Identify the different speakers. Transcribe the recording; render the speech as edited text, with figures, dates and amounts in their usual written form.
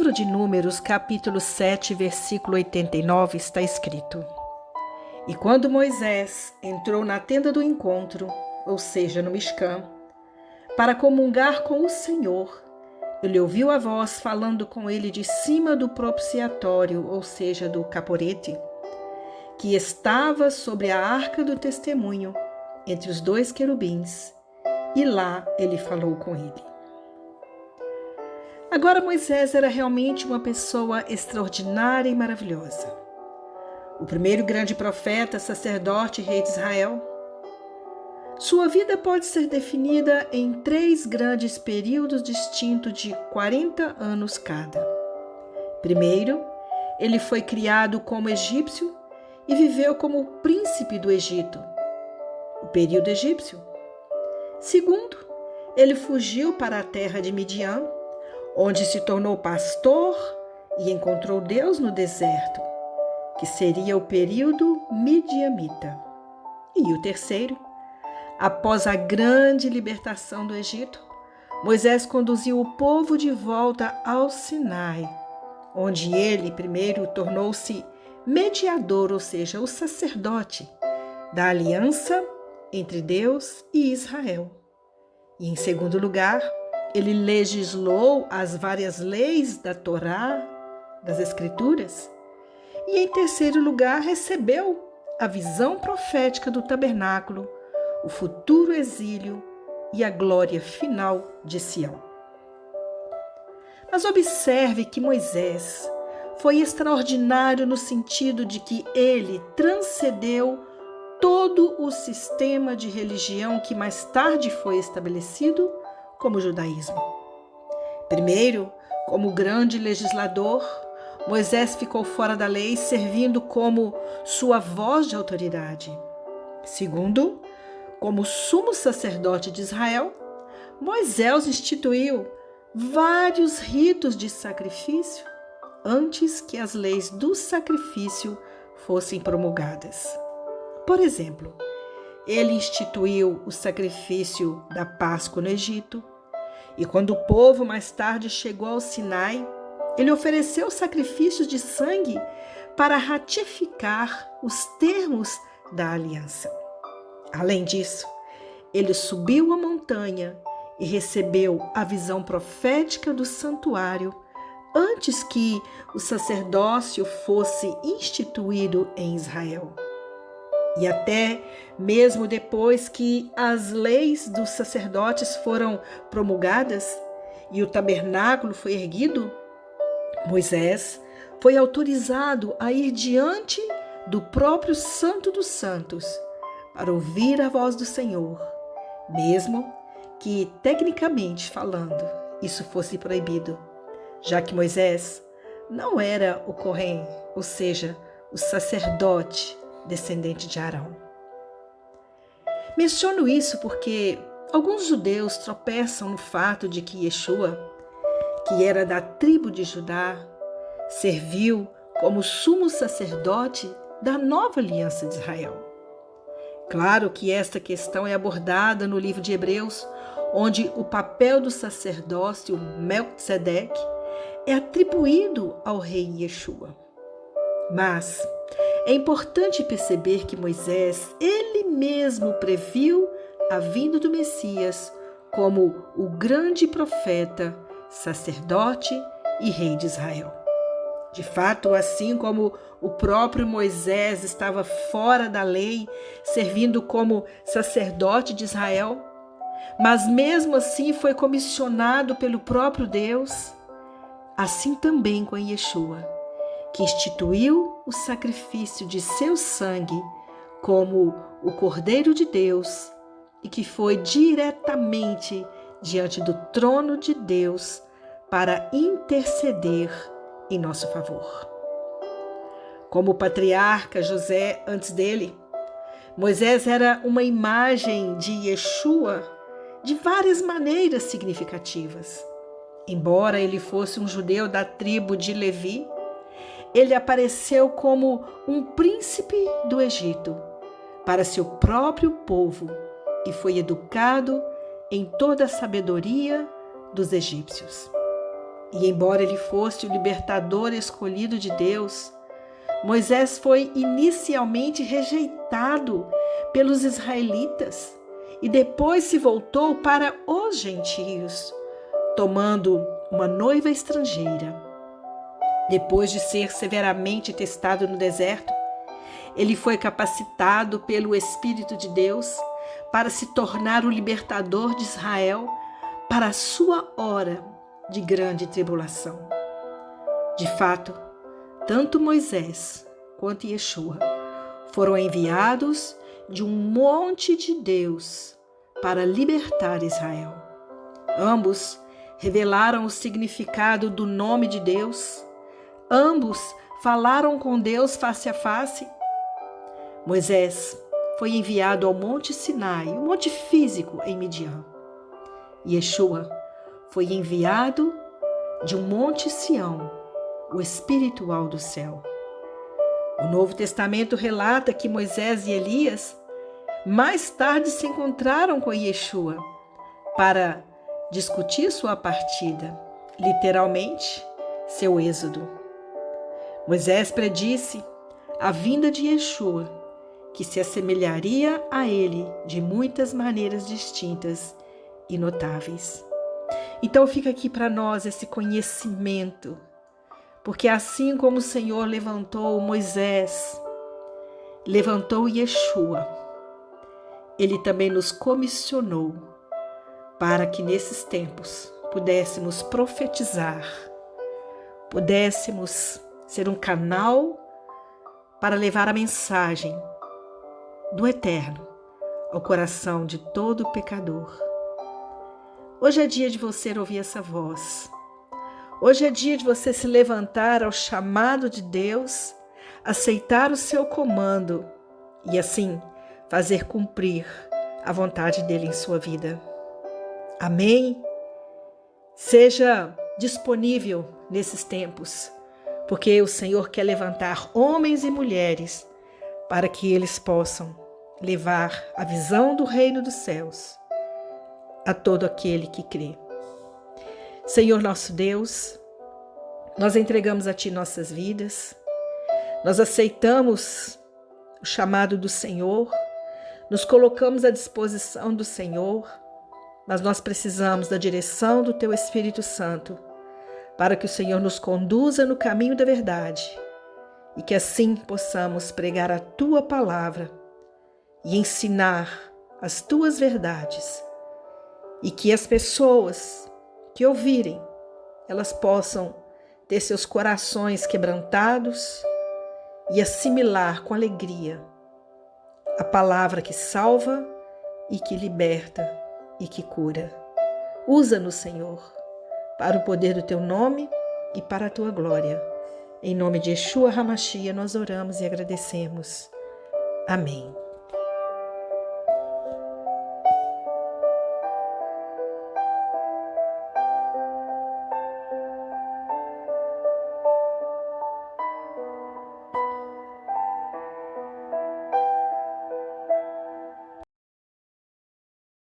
Speaker 1: livro de Números, capítulo 7, versículo 89, está escrito: E quando Moisés entrou na tenda do encontro, ou seja, no Mishcã, para comungar com o Senhor, ele ouviu a voz falando com ele de cima do propiciatório, ou seja, do caporete, que estava sobre a arca do testemunho, entre os dois querubins, e lá ele falou com ele. Agora Moisés era realmente uma pessoa extraordinária e maravilhosa. O primeiro grande profeta, sacerdote e rei de Israel. Sua vida pode ser definida em 3 grandes períodos distintos de 40 anos cada. Primeiro, ele foi criado como egípcio e viveu como príncipe do Egito, o período egípcio. Segundo, ele fugiu para a terra de Midian, onde se tornou pastor e encontrou Deus no deserto, que seria o período midiamita. E o terceiro, após a grande libertação do Egito, Moisés conduziu o povo de volta ao Sinai, onde ele primeiro tornou-se mediador, ou seja, o sacerdote da aliança entre Deus e Israel. E em segundo lugar, ele legislou as várias leis da Torá, das Escrituras. E em terceiro lugar, recebeu a visão profética do tabernáculo, o futuro exílio e a glória final de Sião. Mas observe que Moisés foi extraordinário no sentido de que ele transcendeu todo o sistema de religião que mais tarde foi estabelecido como o judaísmo. Primeiro, como grande legislador, Moisés ficou fora da lei, servindo como sua voz de autoridade. Segundo, como sumo sacerdote de Israel, Moisés instituiu vários ritos de sacrifício antes que as leis do sacrifício fossem promulgadas. Por exemplo, ele instituiu o sacrifício da Páscoa no Egito, e quando o povo mais tarde chegou ao Sinai, ele ofereceu sacrifícios de sangue para ratificar os termos da aliança. Além disso, ele subiu a montanha e recebeu a visão profética do santuário antes que o sacerdócio fosse instituído em Israel. E até mesmo depois que as leis dos sacerdotes foram promulgadas e o tabernáculo foi erguido, Moisés foi autorizado a ir diante do próprio Santo dos Santos para ouvir a voz do Senhor, mesmo que, tecnicamente falando, isso fosse proibido, já que Moisés não era o Cohen, ou seja, o sacerdote descendente de Arão. Menciono isso porque alguns judeus tropeçam no fato de que Yeshua, que era da tribo de Judá, serviu como sumo sacerdote da nova aliança de Israel. Claro que esta questão é abordada no livro de Hebreus, onde o papel do sacerdócio Melquisedeque é atribuído ao rei Yeshua. Mas é importante perceber que Moisés, ele mesmo previu a vinda do Messias como o grande profeta, sacerdote e rei de Israel. De fato, assim como o próprio Moisés estava fora da lei, servindo como sacerdote de Israel, mas mesmo assim foi comissionado pelo próprio Deus, assim também com Yeshua, que instituiu o sacrifício de seu sangue como o Cordeiro de Deus e que foi diretamente diante do trono de Deus para interceder em nosso favor. Como o patriarca José antes dele, Moisés era uma imagem de Yeshua de várias maneiras significativas. Embora ele fosse um judeu da tribo de Levi, ele apareceu como um príncipe do Egito para seu próprio povo e foi educado em toda a sabedoria dos egípcios. E embora ele fosse o libertador escolhido de Deus, Moisés foi inicialmente rejeitado pelos israelitas e depois se voltou para os gentios, tomando uma noiva estrangeira. Depois de ser severamente testado no deserto, ele foi capacitado pelo Espírito de Deus para se tornar o libertador de Israel para a sua hora de grande tribulação. De fato, tanto Moisés quanto Yeshua foram enviados de um monte de Deus para libertar Israel. Ambos revelaram o significado do nome de Deus. Ambos falaram com Deus face a face. Moisés foi enviado ao Monte Sinai, um monte físico em Midian. Yeshua foi enviado de um Monte Sião, o espiritual do céu. O Novo Testamento relata que Moisés e Elias mais tarde se encontraram com Yeshua para discutir sua partida, literalmente, seu êxodo. Moisés predisse a vinda de Yeshua, que se assemelharia a ele de muitas maneiras distintas e notáveis. Então fica aqui para nós esse conhecimento, porque assim como o Senhor levantou Moisés, levantou Yeshua, ele também nos comissionou para que nesses tempos pudéssemos profetizar, pudéssemos ser um canal para levar a mensagem do Eterno ao coração de todo pecador. Hoje é dia de você ouvir essa voz. Hoje é dia de você se levantar ao chamado de Deus, aceitar o seu comando e assim fazer cumprir a vontade dele em sua vida. Amém? Seja disponível nesses tempos, porque o Senhor quer levantar homens e mulheres para que eles possam levar a visão do reino dos céus a todo aquele que crê. Senhor nosso Deus, nós entregamos a Ti nossas vidas, nós aceitamos o chamado do Senhor, nos colocamos à disposição do Senhor, mas nós precisamos da direção do Teu Espírito Santo para que o Senhor nos conduza no caminho da verdade e que assim possamos pregar a Tua palavra e ensinar as Tuas verdades e que as pessoas que ouvirem, elas possam ter seus corações quebrantados e assimilar com alegria a palavra que salva e que liberta e que cura. Usa-nos, Senhor, para o poder do Teu nome e para a Tua glória. Em nome de Yeshua HaMashiach nós oramos e agradecemos. Amém.